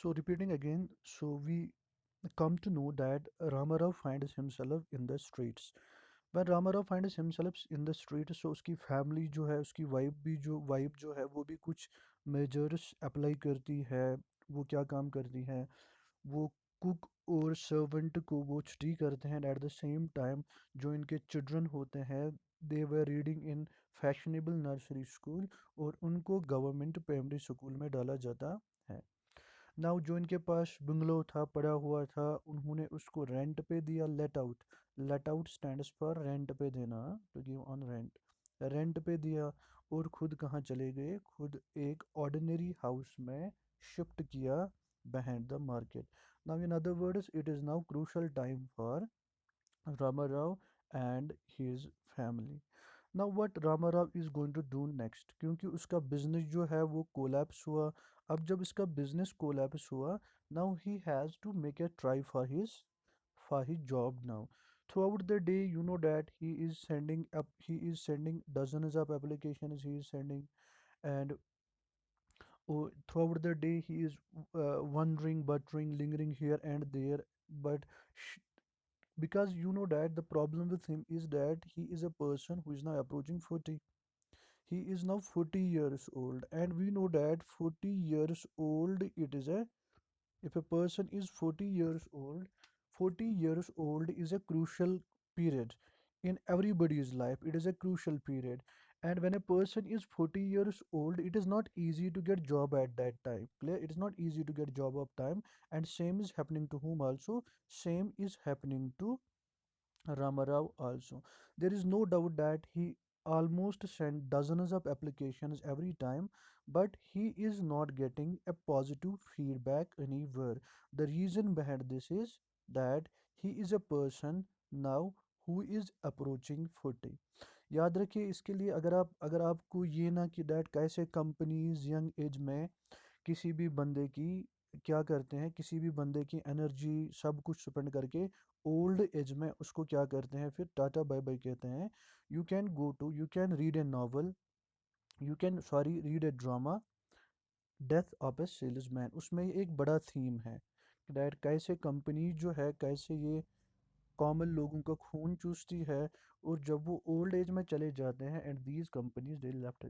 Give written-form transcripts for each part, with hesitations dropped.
So repeating again, so we come to know that Ramarao finds himself in the streets. When Ramarao finds himself in the street, so उसकी family जो है, उसकी wife जो है वो भी कुछ मेजर्स अप्लाई करती है। वो क्या काम करती है? वो कुक और सर्वेंट को वो छुट्टी करते हैं। एट द सेम टाइम जो इनके चिल्ड्रन होते हैं, they were reading in fashionable nursery school, और उनको गवर्नमेंट प्राइमरी स्कूल में डाला जाता है। नाउ जो इनके पास बंगलो था, पड़ा हुआ था, उन्होंने उसको रेंट पे दिया। Let out stands for rent पे देना, to give on rent. Rent पे दिया और खुद कहाँ चले गए? खुद एक ऑर्डिनरी हाउस में शिफ्ट किया behind the market. Now, in other words, it is now crucial time for Ramarao and his family. Now what Ramarao is going to do next, क्योंकि उसका बिजनेस जो है वो कोलैप्स हुआ। अब जब इसका बिजनेस कोलैप्स हुआ, now he has to make a try for his job now. Throughout the day, you know that he is sending dozens of applications he is sending. And throughout the day he is wandering, buttering, lingering here and there. But sh- because you know that the problem with him is that he is a person who is now approaching 40. He is now 40 years old, and we know that 40 years old, it is a if a person is 40 years old, 40 years old is a crucial period in everybody's life. It is a crucial period. And when a person is 40 years old, it is not easy to get job at that time. Clear? It is not easy to get job of time. And same is happening to whom also? Same is happening to Ramarao also. There is no doubt that he almost sent dozens of applications every time, but he is not getting a positive feedback anywhere. The reason behind this is that he is a person now who is approaching 40. याद रखिए इसके लिए, अगर आपको ये ना कि that कैसे कंपनीज यंग एज में किसी भी बंदे की क्या करते हैं, किसी भी बंदे की एनर्जी सब कुछ स्पेंड करके ओल्ड एज में उसको क्या करते हैं, फिर टाटा बाय बाय कहते हैं। You can read A novel, you can sorry read A drama, death of A salesman. उसमें एक बड़ा थीम है दैट कैसे कंपनी जो है, कैसे ये कॉमन लोगों का खून चूसती है, और जब वो ओल्ड एज में चले जाते हैं and these companies they left.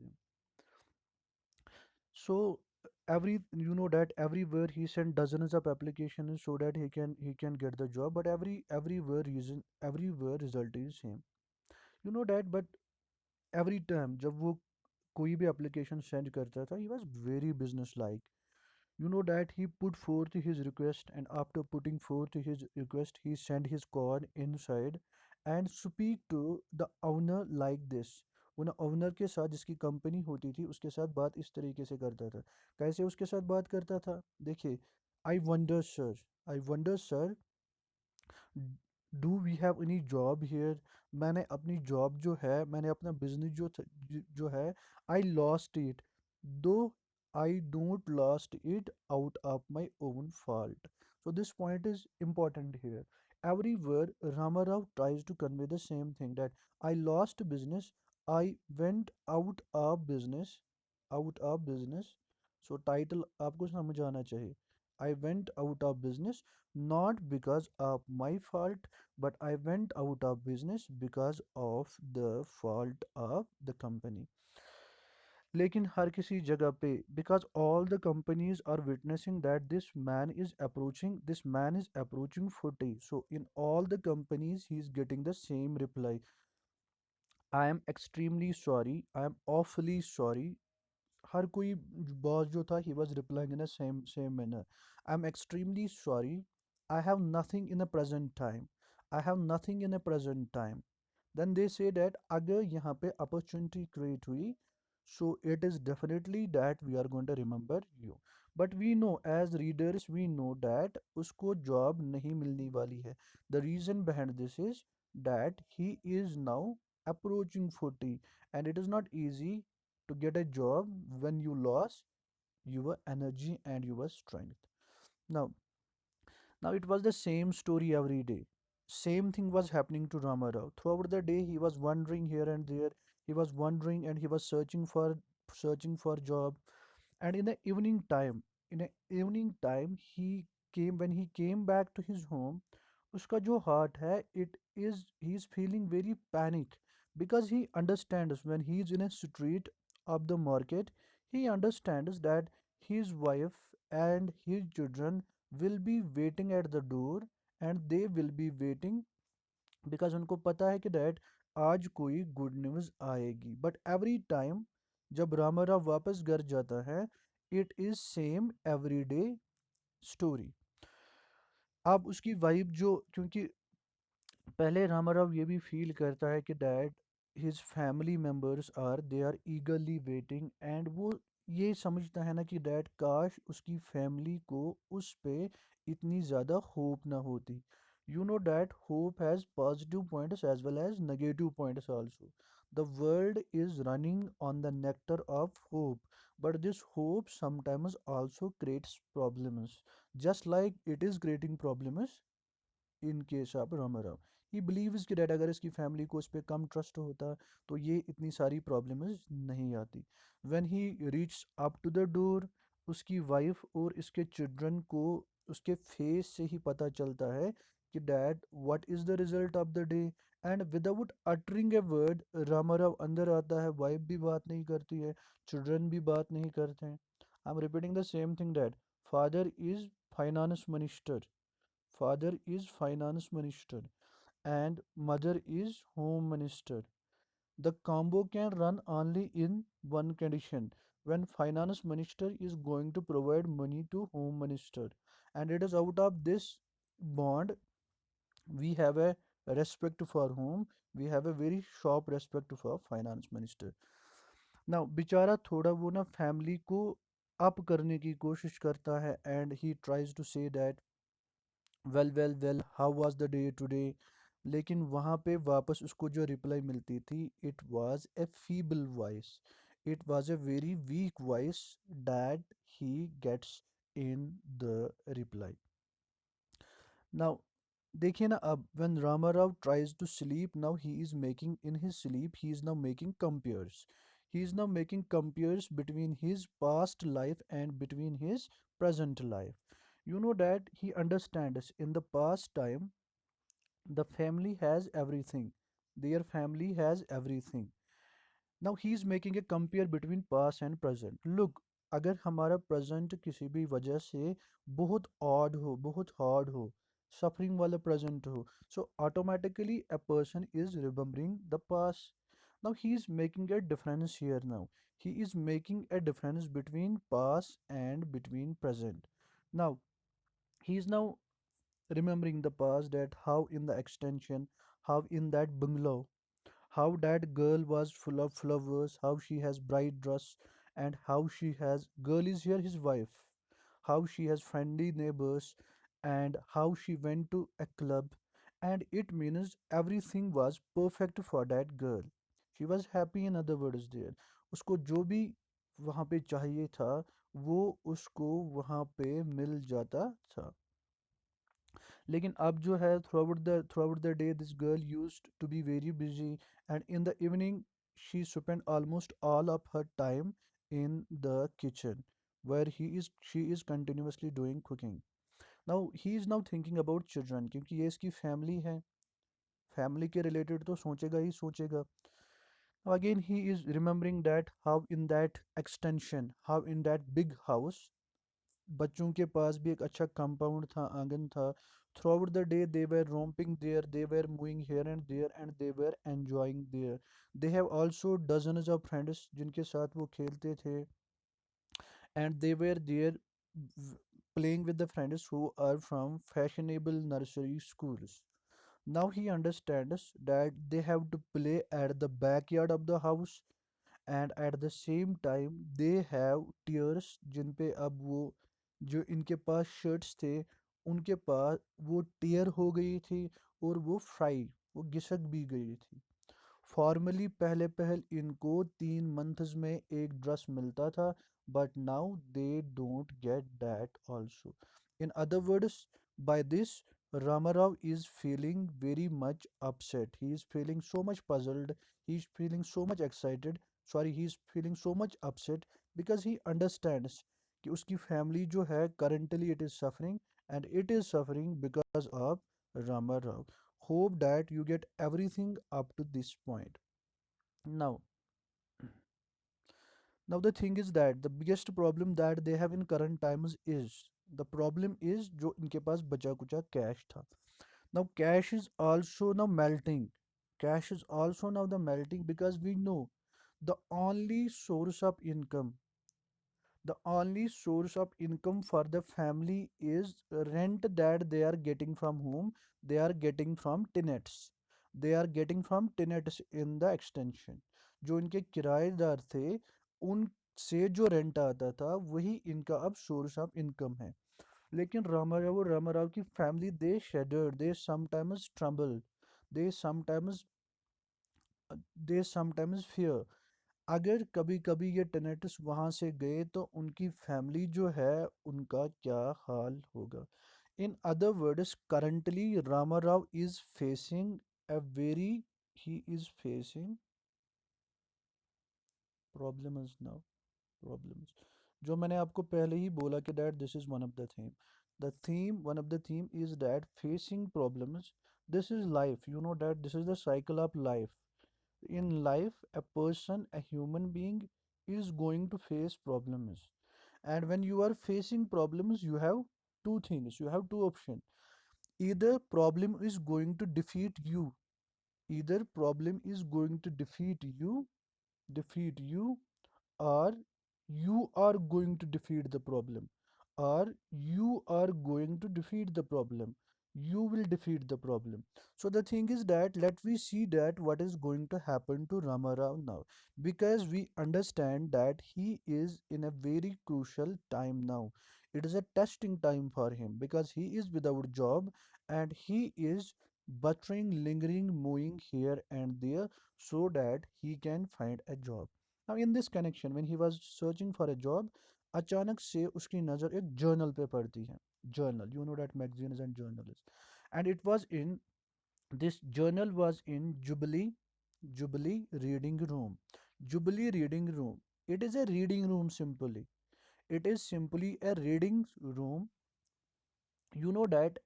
So every you know that everywhere he sent dozens of applications so that he can get the job, but everywhere result is same. You know that, but every time जब वो कोई भी application send करता था, he was very business like. You know that he put forth his request, and after putting forth his request, he sent his code inside and speak to the owner like this. उन owner के साथ, जिसकी company होती थी, उसके साथ बात इस तरीके से करता था। कैसे उसके साथ बात करता था? देखिए, I wonder sir, I wonder sir, do we have any job here. मैंने अपनी जॉब जो है, मैंने अपना बिजनेस जो है, आई लॉस्ट इट, दो I don't lost it out of my own fault. So this point is important here. Everywhere Ramarao tries to convey the same thing, that I lost business, I went out of business. So title आपको समझ आना चाहिए। I went out of business not because of my fault, but I went out of business because of the fault of the company. लेकिन हर किसी जगह पे, because all the companies are witnessing that this man is approaching 40, so in all the companies he is getting the same reply: I am extremely sorry, I am awfully sorry. हर कोई boss जो था, he was replying in a same manner: I'm extremely sorry, I have nothing in the present time, I have nothing in the present time. Then they say that अगर यहाँ पे opportunity create हुई, so it is definitely that we are going to remember you. But we know, as readers we know that उसको job नहीं मिलने वाली है. The reason behind this is that he is now approaching 40, and it is not easy to get a job when you lost your energy and your strength. Now, now it was the same story every day. Same thing was happening to Ramarao. Throughout the day, he was wandering here and there. He was wandering and he was searching for job. And in the evening time, in a evening time when he came back to his home, उसका जो heart है, he is feeling very panic, because he understands when he is in a street of the market, he understands that his wife and his children will be waiting at the door, and they will be waiting because उनको पता है कि dad आज कोई good news आएगी। But every time जब रामाराव वापस घर जाता है, it is same everyday story. अब उसकी वाइफ जो, क्योंकि पहले रामाराव ये भी फील करता है कि that his family members are they are eagerly waiting, and वो ये समझता है ना कि डैड काश उसकी फैमिली को उस पे इतनी ज़्यादा होप ना होती। You know that hope has positive points as well as negative points also. The world is running on the nectar of hope, but this hope sometimes also creates problems, just like it is creating problems in case of Ramarao. He believes कि that अगर इसकी family को उस पर कम trust होता तो ये इतनी सारी प्रॉब्लम्स नहीं आती। When he reach up to the door, उसकी वाइफ और इसके चिल्ड्रन को उसके फेस से ही पता चलता है कि that what is the result of the day. And without uttering a word Ramarao अंदर आता है, वाइफ भी बात नहीं करती है, चिल्ड्रन भी बात नहीं करते हैं। I am repeating the same thing dad, father is finance minister, father is finance minister, and mother is home minister. The combo can run only in one condition, when finance minister is going to provide money to home minister, and it is out of this bond we have a respect for whom, we have a very sharp respect for finance minister. Now बेचारा थोड़ा वो ना family को up करने की कोशिश करता है, and he tries to say that well how was the day today. लेकिन वहाँ पे वापस उसको जो रिप्लाई मिलती थी, it was a feeble voice, it was a very weak voice that he gets in the reply. Now देखिए ना, अब when Ramarao tries to sleep, now he is making in his sleep, he is now making compares, he is now making compares between his past life and between his present life. You know that he understands in the past time the family has everything, their family has everything. Now he is making a compare between past and present. Look, अगर हमारा present किसी भी वजह से बहुत odd हो, बहुत hard हो, सफरिंग वाला प्रेजेंट हो, so automatically a person is remembering the past. Now he is making a difference here. Now he is making a difference between past and between present. Now he is now remembering the past, that how in the extension, how in that bungalow, how that girl was full of flowers, how she has bright dress, and how she has, girl is here his wife, how she has friendly neighbors, and how she went to a club, and it means everything was perfect for that girl. She was happy, in other words there, उसको जो भी वहाँ पे चाहिए था वो उसको वहाँ पे मिल जाता था। लेकिन अब जो है, throughout the day this girl used to be very busy, and in the evening she spent almost all of her time in the kitchen, where she is continuously doing cooking. Now he is now thinking about children, क्योंकि ये इसकी family है, family के related तो सोचेगा ही सोचेगा। Now again he is remembering that how in that extension, how in that big house, बच्चों के पास भी एक अच्छा कंपाउंड था, आंगन था। Throughout the day they were romping there, they were moving here and there, and they were enjoying there. They have also dozens of friends जिनके साथ वो खेलते थे, and they were there playing with the friends who are from fashionable nursery schools. Now he understands that they have to play at the backyard of the house, and at the same time they have tears, जिन पे अब वो, जो इनके पास shirts थे उनके पास वो tier हो गई थी, और वो फ्राई, वो घिसक भी गई थी। फॉर्मली पहले पहल इनको 3 मंथ्स में एक ड्रेस मिलता था, but now they don't get that also. In other words, by this Ramarao is feeling very much upset. He is feeling so much puzzled. He is feeling so much excited. Sorry, he is feeling so much upset because he understands कि उसकी family जो है currently it is suffering, and it is suffering because of Rama Rao. Hope that you get everything up to this point. Now, now the thing is that the biggest problem that they have in current times is the problem is जो इनके पास बचा कुचा cash था. Now cash is also now melting. Cash is also now the melting because we know the only source of income, the only source of income for the family is rent that they are getting from whom? They are getting from tenants. They are getting from tenants in the extension. जो इनके किराएदार थे उनसे जो rent आता था वही इनका अब सोर्स ऑफ इनकम है. लेकिन रामाराव की family they shuddered, they sometimes tremble, they sometimes they sometimes fear. अगर कभी कभी ये टेनेटिस वहां से गए तो उनकी फैमिली जो है उनका क्या हाल होगा. In other words currently Ramarao is facing a very, he is facing problems now, problems. जो मैंने आपको पहले ही बोला कि that this is one of the theme one of the theme is that facing problems. This is life, you know that this is the cycle of life. In life a person, a human being is going to face problems, and when you are facing problems you have two things, you have two options. Either problem is going to defeat you, either problem is going to defeat you, or you are going to defeat the problem, or you are going to defeat the problem, you will defeat the problem. So the thing is that let we see that what is going to happen to Ramarao now, because we understand that he is in a very crucial time now. It is a testing time for him because he is without job, and he is buttering, lingering, moving here and there so that he can find a job. Now in this connection when he was searching for a job, अचानक से उसकी नज़र एक journal पे पड़ती है. Journal, you know that magazine is a journalist, and it was in this journal was in Jubilee reading room. Jubilee reading room, it is a reading room simply. It is simply a reading room. You know that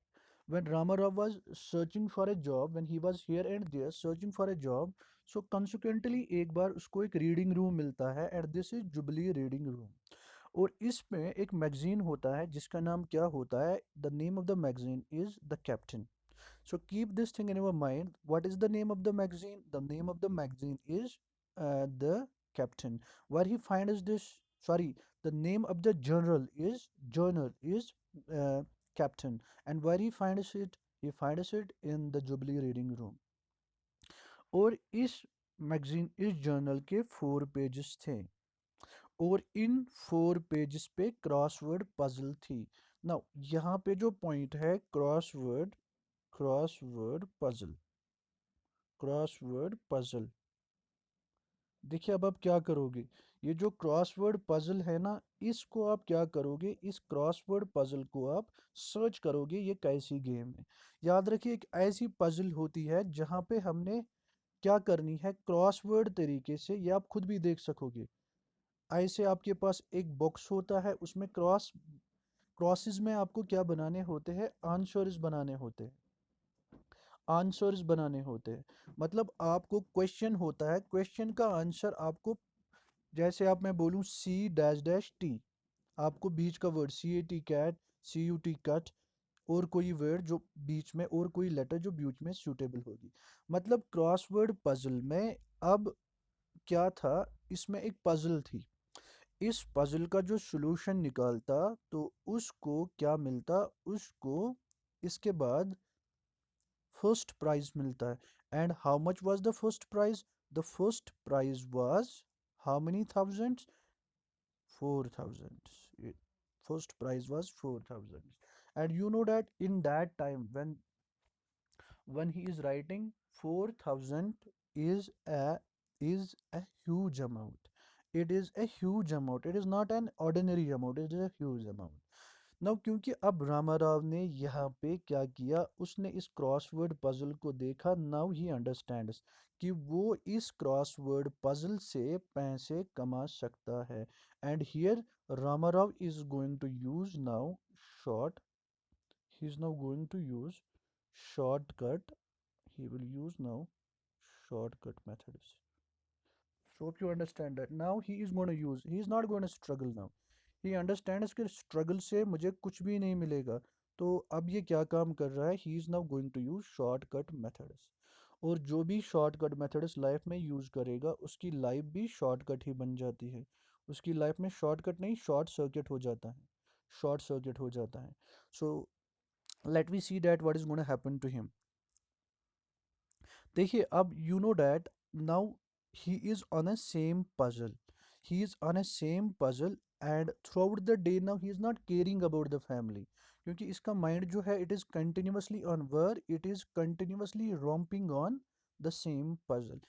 when Ramarao was searching for a job, when he was here and there searching for a job, so consequently एक बार उसको एक reading room मिलता है, and this is jubilee reading room. और इसमें एक magazine होता है जिसका नाम क्या होता है, the name of the magazine is the captain. So keep this thing in your mind. What is the name of the magazine? The name of the magazine is the Captain. Where he finds this? Sorry, the name of the journal is uh, Captain. And where he finds it? He finds it in the Jubilee reading room. और इस magazine इस journal के 4 pages थे, और इन 4 pages पे crossword puzzle थी. Now यहाँ पे जो पॉइंट है, क्रॉसवर्ड पजल, क्रॉसवर्ड पजल. देखिए अब आप क्या करोगे, ये जो क्रॉसवर्ड पजल है ना, इसको आप क्या करोगे, इस क्रॉसवर्ड पजल को आप सर्च करोगे ये कैसी गेम है. याद रखिए एक ऐसी पजल होती है जहाँ पे हमने क्या करनी है, क्रॉसवर्ड तरीके से, ये आप खुद भी देख सकोगे. ऐसे आपके पास एक बॉक्स होता है, उसमें क्रॉसेस में आपको क्या बनाने होते हैं, आंसर्स बनाने होते हैं, आंसर्स बनाने होते हैं. मतलब आपको क्वेश्चन होता है, क्वेश्चन का आंसर आपको, जैसे आप मैं बोलूँ सी डैश डैश टी, आपको बीच का word C A T cat, C U T cut, और कोई वर्ड जो बीच में, और कोई लेटर जो बीच में सूटेबल होगी. मतलब क्रॉसवर्ड पजल में अब क्या था, इसमें एक पजल थी, इस पजल का जो सॉल्यूशन निकालता तो उसको क्या मिलता, उसको इसके बाद फर्स्ट प्राइज मिलता है. And how much was the first prize, the first prize was how many thousands, 4,000. First prize was 4,000. And you know that in that time when he is writing, 4,000 is a huge amount. It is a huge amount. It is not an ordinary amount. It is a huge amount. Now क्योंकि अब रामाराव ने यहाँ पे क्या किया, उसने इस crossword puzzle को देखा. नाउ ही अंडरस्टैंड्स कि वो इस क्रॉसवर्ड पजल से पैसे कमा सकता है. And here Ramarao is going to use now short. He is now going to use shortcut. He will use now shortcut methods. So hope you understand that. Now he is going to use. He is not going to struggle now. He understands कि struggle से मुझे कुछ भी नहीं मिलेगा. तो अब ये क्या काम कर रहा है? He is now going to use shortcut methods. और जो भी शॉर्टकट मेथड्स लाइफ में यूज़ करेगा उसकी लाइफ भी शॉर्टकट ही बन जाती है. उसकी लाइफ में शॉर्टकट नहीं, शॉर्ट सर्किट हो जाता है. शॉर्ट सर्किट हो जाता है. So let we see that what is gonna happen to him. देखिए अब you know that now he is on a same puzzle. He is on a same puzzle and throughout the day now he is not caring about the family. क्योंकि इसका mind जो है it is continuously on work, it is continuously romping on the same puzzle.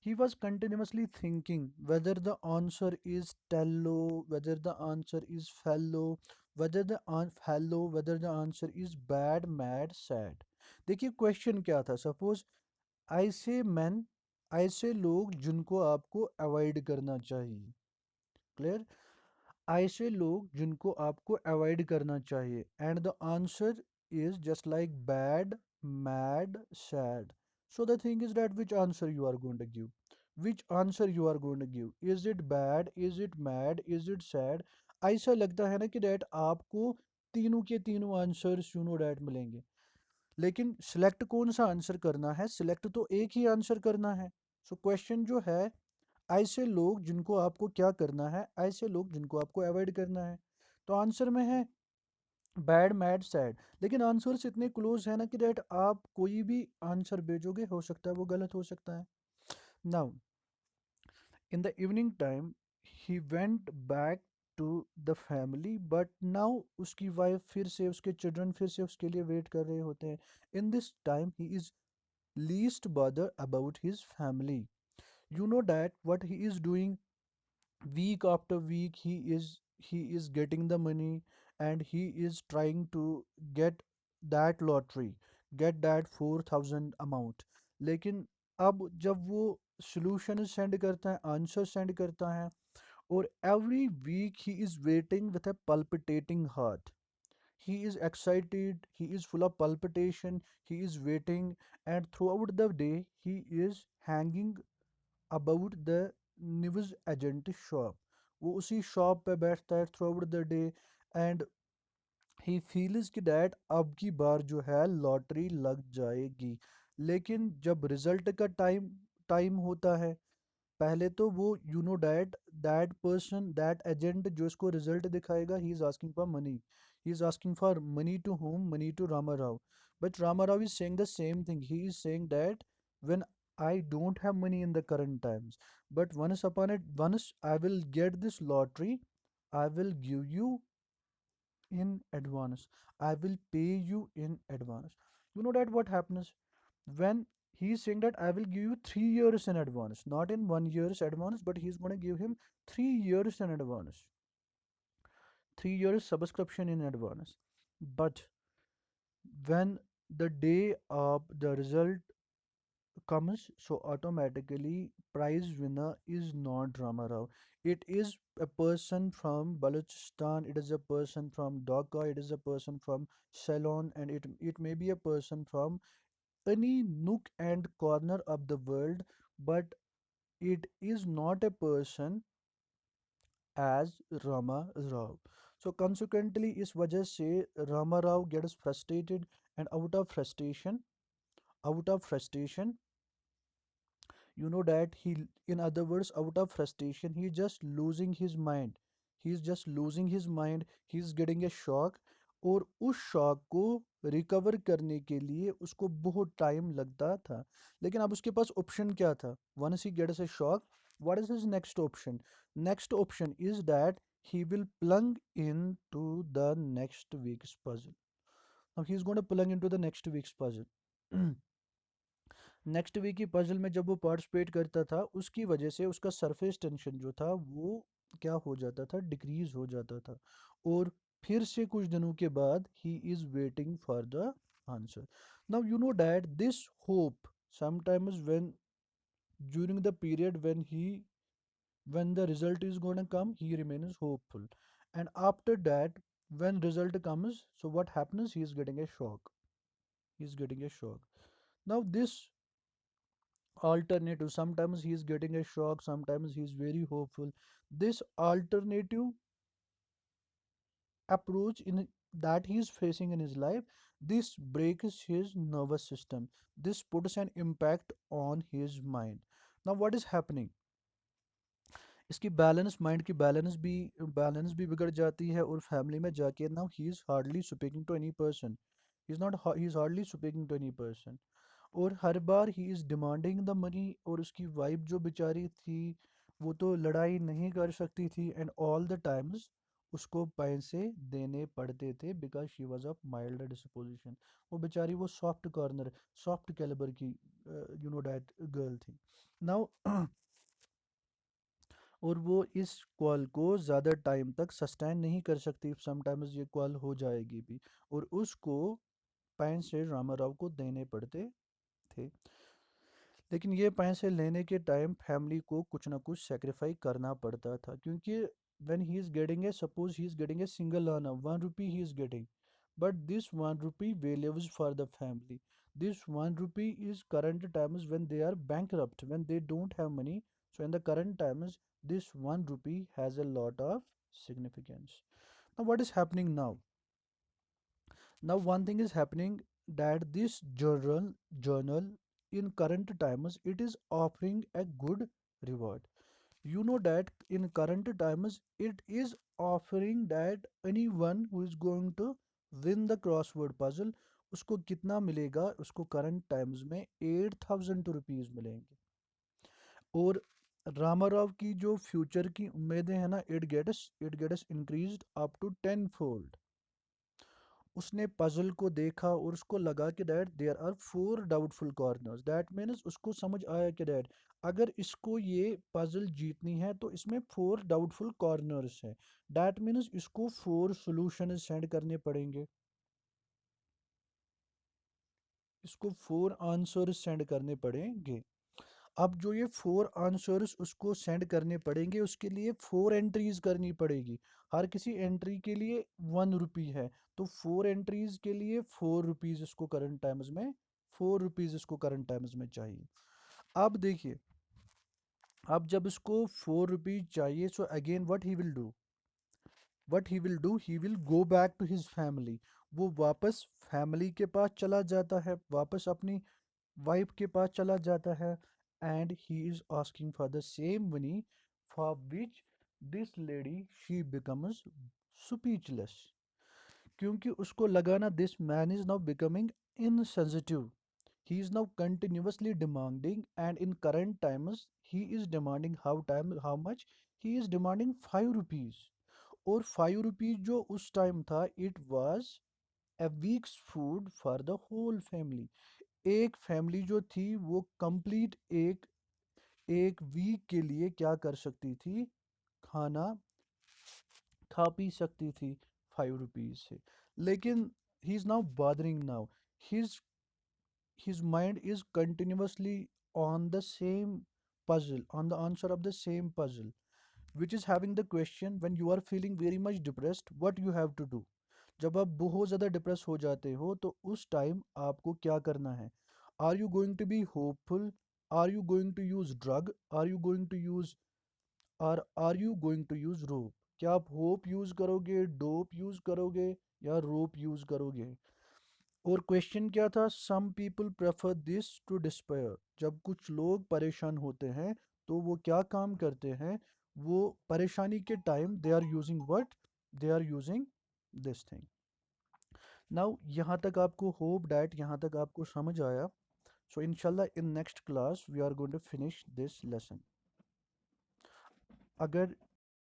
He was continuously thinking whether the answer is tello, whether the answer is fellow, whether the answer is bad, mad, sad. देखिए question क्या था. Suppose ऐसे man, ऐसे लोग जिनको आपको avoid करना चाहिए. क्लियर. ऐसे लोग जिनको आपको अवॉइड करना चाहिए and the answer is just like bad, mad, sad. So the thing is that which answer you are going to give. Which answer you are going to give. Is it bad, is it mad, is it sad. ऐसा लगता है ना कि that आपको तीनों के तीनों answers you know that मिलेंगे. लेकिन सिलेक्ट कौन सा आंसर करना है. सिलेक्ट तो एक ही आंसर करना है. सो क्वेश्चन जो है, ऐसे लोग जिनको आपको क्या करना है, ऐसे लोग जिनको आपको अवॉइड करना है. तो आंसर में है बैड, मैड, सैड. लेकिन आंसर्स इतने क्लोज है ना कि डेट आप कोई भी आंसर भेजोगे हो सकता है वो गलत हो सकता है. Now in the evening time he went back to the family but now उसकी वाइफ फिर से, उसके चिल्ड्रन फिर से उसके लिए वेट कर रहे होते हैं. In this time he is least bother about his family. You know that what he is doing week after week, he is getting the money and he is trying to get that lottery, get that 4,000 amount. लेकिन अब जब वो solution send करता है, answer send करता है, और every week he is waiting with a palpitating heart. He is excited, he is full of palpitation, he is waiting, and throughout the day he is hanging about the news agent shop. वो उसी shop पे बैठता है throughout the day and he feels कि that अब की बार जो है लॉटरी लग जाएगी. लेकिन जब रिजल्ट का टाइम टाइम होता है, पहले तो वो you know that that person, that agent जो इसको रिजल्ट दिखाएगा, he is asking for money. He is asking for money to home, money to Rama Rao. But Rama Rao is saying the same thing. He is saying that when I don't have money in the current times, but once I will get this lottery, I will give you in advance. I will pay you in advance. You know that what happens when he's saying that I will give you 3 years in advance, not in 1 year's advance, but he's going to give him 3 years in advance, 3 years subscription in advance. But when the day of the result comes, so automatically prize winner is not Rama Rao. It is a person from Balochistan, it is a person from Dhaka, it is a person from Ceylon, and it may be a person from any nook and corner of the world, but it is not a person as Rama Rao. So consequently इस वजह से Rama Rao gets frustrated, and out of frustration, you know that he, in other words, out of frustration, he just losing his mind. He's just losing his mind. He's getting a shock. और उस shock को recover करने के लिए उसको बहुत time लगता था. लेकिन अब उसके पास ऑप्शन क्या था. Once he gets a shock, what is his next option? Next option is that he will plunge into the next week's puzzle. Now he's going to plunge into the next week's puzzle. Next week की puzzle में जब वो participate करता था, उसकी वजह से उसका सरफेस टेंशन जो था वो क्या हो जाता था, डिक्रीज हो जाता था. और फिर से कुछ दिनों के बाद he is waiting for the answer. Now you know that this hope sometimes when during the period when the result is going to come, he remains hopeful. And after that, when result comes, so what happens? He is getting a shock. He is getting a shock. Now this alternative, sometimes he is getting a shock, sometimes he is very hopeful. This alternative approach in that he is facing in his life, this breaks his nervous system. This puts an impact on his mind. Now what is happening? इसकी balance, mind की balance भी बिगड़ जाती है, और family में जाके now he is hardly speaking to any person, he is not he is hardly speaking to any person. और हर बार he is demanding the money, और उसकी वाइफ जो बेचारी थी वो तो लड़ाई नहीं कर सकती थी, एंड ऑल द टाइम्स उसको पैसे देने पड़ते थे because she was of mild disposition. वो बेचारी वो सॉफ्ट कॉर्नर, सॉफ्ट कैलिबर की डैट गर्ल थी। नाउ और वो इस कॉल को ज़्यादा टाइम तक सस्टेन नहीं कर सकती, समटाइम्स ये कॉल हो जाएगी भी, और उसको पैसे रामाराव को देने पड़ते थे। लेकिन ये पैसे लेने के टाइम फैमिली को कुछ ना कुछ सेक्रीफाई करना पड़ता था, क्योंकि when he is getting a, suppose he is getting a single earner 1 rupee he is getting, but this 1 rupee values for the family. This 1 rupee is current times when they are bankrupt, when they don't have money. So in the current times, this 1 rupee has a lot of significance. Now what is happening now? Now one thing is happening, that this journal in current times it is offering a good reward. You know that in current times it is offering that anyone who is going to win the crossword puzzle, उसको कितना मिलेगा? उसको current times में 8,000 rupees मिलेंगे। और रामाराव की जो future की उम्मीदें हैं ना, it gets increased up to 10 fold। उसने पजल को देखा और उसको लगा कि that there are 4 doubtful corners, that means उसको समझ आया कि डैड अगर इसको ये पजल जीतनी है तो इसमें 4 डाउटफुल कॉर्नर्स हैं। दैट मीन्स इसको 4 सॉल्यूशन सेंड करने पड़ेंगे, इसको 4 आंसर्स सेंड करने पड़ेंगे। अब जो ये 4 आंसर्स उसको सेंड करने पड़ेंगे, उसके लिए 4 एंट्रीज करनी पड़ेगी। हर किसी एंट्री के लिए 1 रुपी है, तो 4 एंट्रीज के लिए 4 रुपीज़ इसको करंट टाइम्स में, 4 रुपीज़ इसको करंट टाइम्स में चाहिए। अब देखिए, अब जब इसको 4 रुपीज़ चाहिए, so again what he will do, he will go back to his family. वो वापस फैमिली के पास चला जाता है, वापस अपनी वाइफ के पास चला जाता है, and he is asking for the same money, for which this lady she becomes speechless. क्योंकि उसको लगा ना, this man is now becoming insensitive, he is now continuously demanding, and in current times he is demanding how much? He is demanding 5 rupees। और 5 rupees जो उस time था, it was a week's food for the whole family। एक family जो थी वो complete एक एक वीक के लिए क्या कर सकती थी? खाना खा पी सकती थी 5 रुपीज से। लेकिन ही is now bothering now, his his mind is continuously on the same puzzle, on the answer of the same puzzle, which is having the question, when you are feeling very much depressed, what you have to do? जब आप बहुत ज़्यादा depress हो जाते हो तो उस time आपको क्या करना है? Are you going to be hopeful? Are you going to use drug? Are you going to use are you going to use rope? क्या आप होप यूज़ करोगे, डोप यूज़ करोगे, या रोप यूज़ करोगे? और क्वेश्चन क्या था? Some people prefer this to despair. जब कुछ लोग परेशान होते हैं तो वो क्या काम करते हैं? वो परेशानी के time they are using what? They are using this thing. Now यहाँ तक आपको होप डैट यहाँ तक आपको समझ आया। सो इंशाल्लाह in next class we are going to finish this lesson. अगर